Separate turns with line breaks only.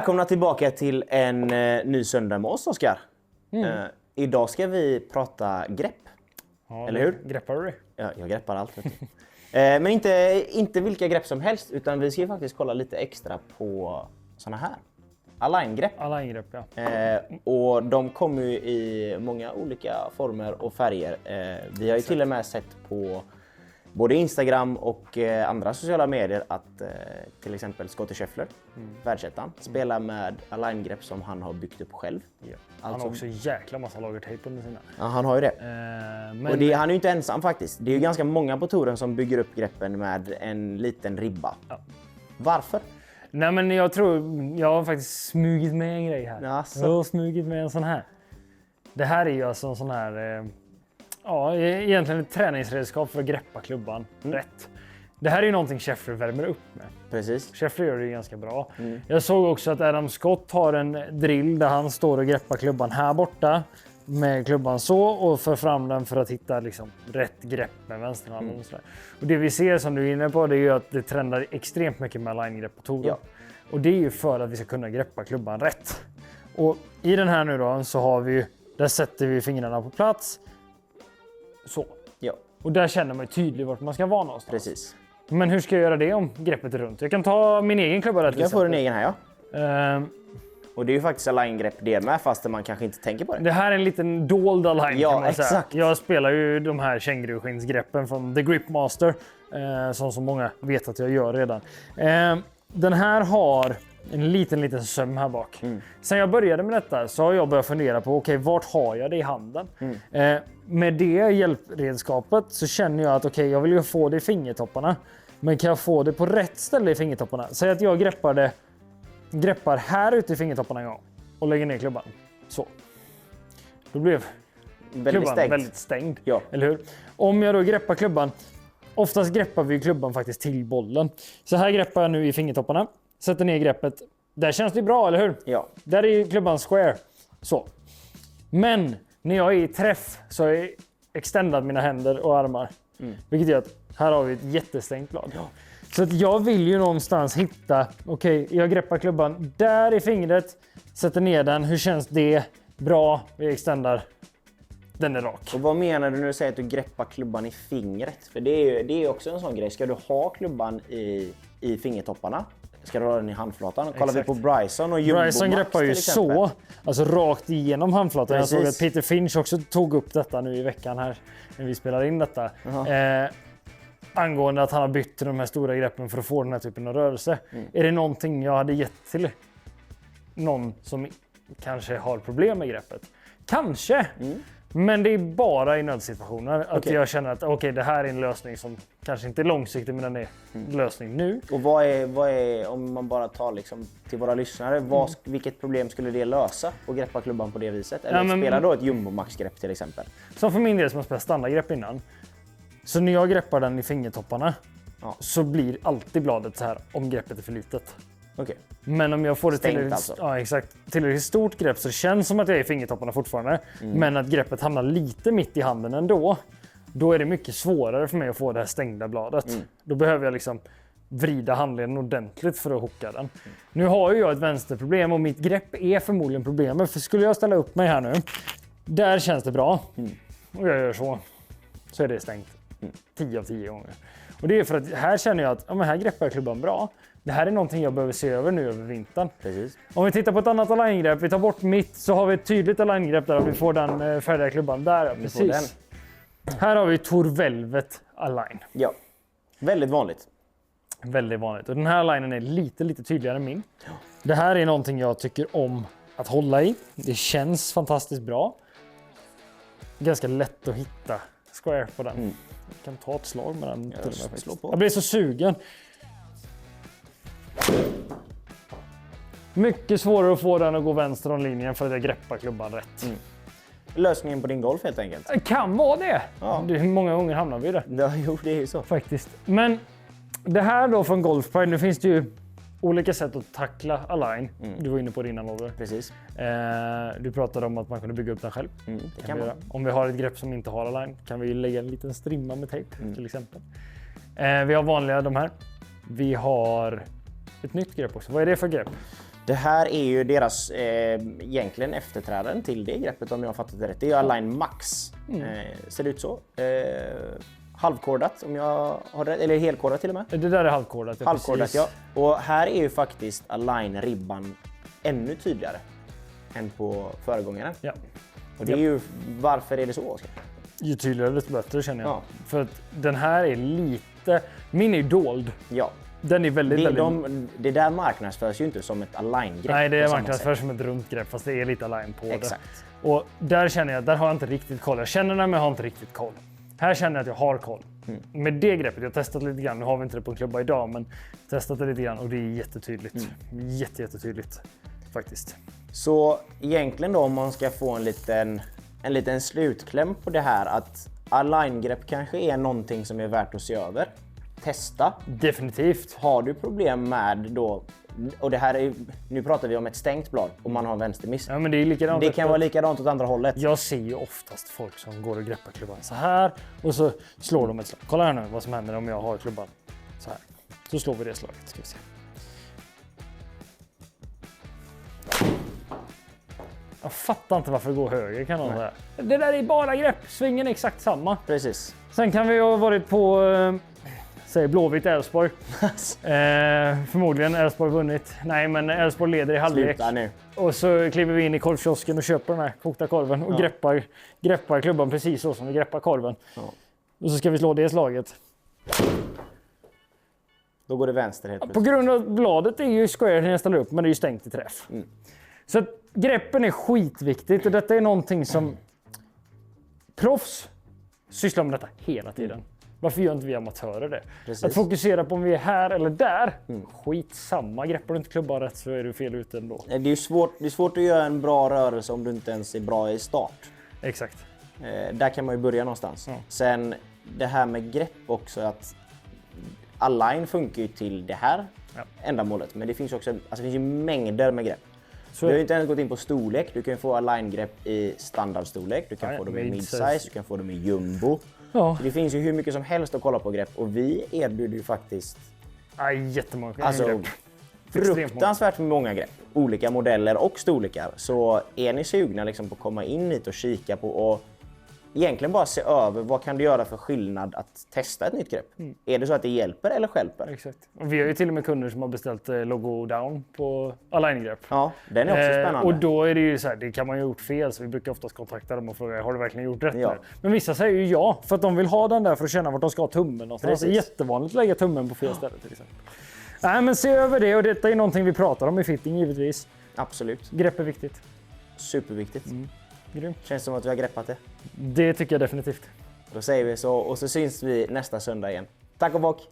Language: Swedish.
Välkomna tillbaka till en ny söndag med oss, Oskar. Idag ska vi prata grepp.
Ja,
eller hur?
Greppar du det?
Ja, jag greppar allt. Vet du. Men inte vilka grepp som helst, utan vi ska faktiskt kolla lite extra på såna här. Align-grepp.
Align-grepp, ja.
Och de kommer ju i många olika former och färger. Vi har ju till och med sett på både Instagram och andra sociala medier att till exempel Scottie Scheffler, världsettan, spelar med align-grepp som han har byggt upp själv.
Ja. Han har också jäkla massa lagertejp under sina.
Ja, han har ju det.
Men
Och han är ju inte ensam faktiskt. Det är ju ganska många på touren som bygger upp greppen med en liten ribba.
Ja.
Varför?
Nej, men jag har faktiskt smugit med en grej här.
Jaså.
Jag har smugit med en sån här. Det här är ju alltså en sån här, egentligen ett träningsredskap för att greppa klubban rätt. Det här är ju någonting Scheffler värmer upp med.
Precis.
Scheffler gör det ju ganska bra. Jag såg också att Adam Scott har en drill där han står och greppar klubban här borta med klubban så och för fram den för att hitta liksom rätt grepp med vänsterhanden. Och det vi ser som du är inne på, det är ju att det trendar extremt mycket med line-grepp på touren.
Ja.
Och det är ju för att vi ska kunna greppa klubban rätt. Och i den här nu då så har vi, där sätter vi fingrarna på plats. Så.
Ja,
Och där känner man ju tydligt vart man ska vara någonstans.
precis.
Men hur ska jag göra det om greppet är runt? Jag kan ta min egen klubba där till
Jag får en
exempel.
egen här, ja.
Och
Och det är ju faktiskt align-grepp det med, fast man kanske inte tänker på det.
det här är en liten dold align,
Ja,
kan man säga.
exakt.
Jag spelar ju de här känguruskinnsgreppen från The Grip Master. Som så många vet att jag gör redan. Den här har en liten söm här bak. Sen jag började med detta så har jag börjat fundera på okej, vart har jag det i handen? Med det hjälpredskapet så känner jag att okej, jag vill ju få det i fingertopparna. Men kan jag få det på rätt ställe i fingertopparna? Säg att jag greppar här ute i fingertopparna en gång och lägger ner klubban. Så. Då blev klubban väldigt stängd.
Ja.
Eller hur? Om jag då greppar klubban, oftast greppar vi klubban faktiskt till bollen. Så här greppar jag nu i fingertopparna. Sätter ner greppet. Där känns det bra, eller hur?
Ja.
Där är klubban square. Så. Men när jag är i träff så har jag extendat mina händer och armar. Vilket gör att här har vi ett jättestängt blad. Ja. Så att jag vill ju någonstans hitta, okej, jag greppar klubban där i fingret, sätter ner den. Hur känns det? Bra, vi extendar. Den är rak.
Och vad menar du när du säger att du greppar klubban i fingret? För det är också en sån grej. Ska du ha klubban i fingertopparna? Ska du ha den i handflatan? Kollar vi på Bryson och Jumbo
Bryson
Max
greppar ju
till exempel.
så, alltså rakt igenom handflatan.
Precis.
Jag såg att Peter Finch också tog upp detta nu i veckan här när vi spelar in detta. Angående att han har bytt till de här stora greppen för att få den här typen av rörelse. Är det någonting jag hade gett till någon som kanske har problem med greppet? Kanske. Men det är bara i nödsituationer att jag känner att okej, det här är en lösning som kanske inte är långsiktig, men den är en lösning nu.
Och vad är, om man bara tar liksom till våra lyssnare, vilket problem skulle det lösa att greppa klubban på det viset? Eller spela då ett Jumbo Max-grepp till exempel?
Som för min del som har spelat standardgrepp innan. Så när jag greppar den i fingertopparna så blir alltid bladet så här om greppet är för litet.
Okej.
Men om jag får det tillräckligt stort grepp så känns det som att jag är i fingertopparna fortfarande. Men att greppet hamnar lite mitt i handen ändå. Då är det mycket svårare för mig att få det här stängda bladet. Då behöver jag liksom vrida handleden ordentligt för att hooka den. Nu har ju jag ett vänsterproblem och mitt grepp är förmodligen problemet. För skulle jag ställa upp mig här nu, där känns det bra. Och jag gör så är det stängt 10 av 10 gånger. Och det är för att här känner jag att här greppar jag klubban bra. Det här är någonting jag behöver se över nu över vintern.
Precis.
Om vi tittar på ett annat align-grepp, vi tar bort mitt så har vi ett tydligt align-grepp där vi får den färdiga klubban. Där, precis. Här har vi Tour Velvet Align.
Ja, väldigt vanligt.
Väldigt vanligt. Och den här alignen är lite tydligare än min. Det här är någonting jag tycker om att hålla i. Det känns fantastiskt bra. Ganska lätt att hitta square på den. Jag kan ta ett slag med den. Jag blir så sugen. Mycket svårare att få den att gå vänster om linjen för att jag greppar klubban rätt.
Lösningen på din golf helt enkelt.
Det kan vara det.
Ja.
Hur många gånger hamnar vi där?
Ja, jo, det är ju så.
Faktiskt. Men det här då från Golf Pride, nu finns det ju olika sätt att tackla align. Du var inne på det innan, Oliver.
Precis.
Du pratade om att man kunde bygga upp den själv.
Det kan man.
Om vi har ett grepp som inte har align kan vi lägga en liten strimma med tejp till exempel. Vi har vanliga de här. Vi har ett nytt grepp också. Vad är det för grepp?
Det här är ju deras egentligen efterträdaren till det greppet om jag har fattat det rätt. Det är Align Max. Ser det ut så. Halvkordat om jag har rätt, eller helkordat till och med.
Det där är halvkordat. Ja,
halvkordat, ja. Och här är ju faktiskt Align-ribban ännu tydligare än på föregångaren.
Ja.
Och det är ju, varför är det så, Oskar?
Ju tydligare desto bättre känner jag. Ja. För att den här är lite, min är ju dold.
Ja.
Den är väldigt,
det där marknadsförs ju inte som ett align-grepp.
Nej, det är marknadsförs som ett runt grepp, fast det är lite align på
Exakt.
det. Och där känner jag, där har jag inte riktigt koll. Jag känner den, men jag har inte riktigt koll. Här känner jag att jag har koll. Med det greppet, jag har testat lite grann, nu har vi inte det på en klubba idag, men testat det lite grann och det är jättetydligt. Jättetydligt faktiskt.
Så egentligen då, om man ska få en liten slutkläm på det här, att align-grepp kanske är någonting som är värt att se över. Testa.
Definitivt.
Har du problem med då, och det här är, nu pratar vi om ett stängt blad och man har en vänstermiss.
Ja, men det är likadant.
Det kan vara likadant åt andra hållet.
Jag ser ju oftast folk som går och greppar klubban så här och så slår de ett slag. Kolla här nu vad som händer om jag har klubban så här. Så slår vi det slaget, ska vi se. Jag fattar inte varför det går höger, kan någon säga. Det där är bara grepp, svingen är exakt samma.
Precis.
Sen kan vi ha varit på säg Blåvitt Elfsborg. Förmodligen Elfsborg vunnit. Nej, men Elfsborg leder i halvlek.
Sluta nu.
Och så kliver vi in i korvkiosken och köper den här kokta korven och greppar klubban precis så som vi greppar korven. Ja. Och så ska vi slå det slaget.
Då går det vänster helt
plötsligt. På grund av bladet är ju square när jag ställer upp, men det är ju stängt i träff. Så att greppen är skitviktigt och detta är någonting som proffs sysslar med detta hela tiden. Varför gör inte vi amatörer det? Precis. Att fokusera på om vi är här eller där, skitsamma. Greppar du inte klubban rätt så är du fel ute ändå.
Det är svårt att göra en bra rörelse om du inte ens är bra i start.
Exakt.
Där kan man ju börja någonstans. Ja. Sen det här med grepp också, att align funkar ju till det här ändamålet. Men det finns också, alltså det finns ju mängder med grepp. Du har ju inte ens gått in på storlek. Du kan få align-grepp i standardstorlek. Du kan få dem i midsize, du kan få dem i jumbo. Ja. Det finns ju hur mycket som helst att kolla på grepp. Och vi erbjuder ju faktiskt
jättemånga
grepp. Fruktansvärt många grepp. Olika modeller och storlekar. Så är ni sugna liksom på att komma in hit och kika på och egentligen bara se över vad kan du göra för skillnad att testa ett nytt grepp. Är det så att det hjälper eller stjälper?
Exakt. Och vi har ju till och med kunder som har beställt logo down på align-grepp.
Ja, den är också spännande.
Och då är det ju så här, det kan man ju ha gjort fel, så vi brukar oftast kontakta dem och fråga, har du verkligen gjort rätt? Ja. Men vissa säger ju ja, för att de vill ha den där för att känna vart de ska ha tummen någonstans. Det är jättevanligt att lägga tummen på fel ställe till exempel. Nej, men se över det, och detta är någonting vi pratar om i fitting givetvis.
Absolut.
Grepp är viktigt.
Superviktigt.
Grymt.
Känns som att vi har greppat det.
Det tycker jag definitivt.
Då säger vi så, och så syns vi nästa söndag igen. Tack och bock!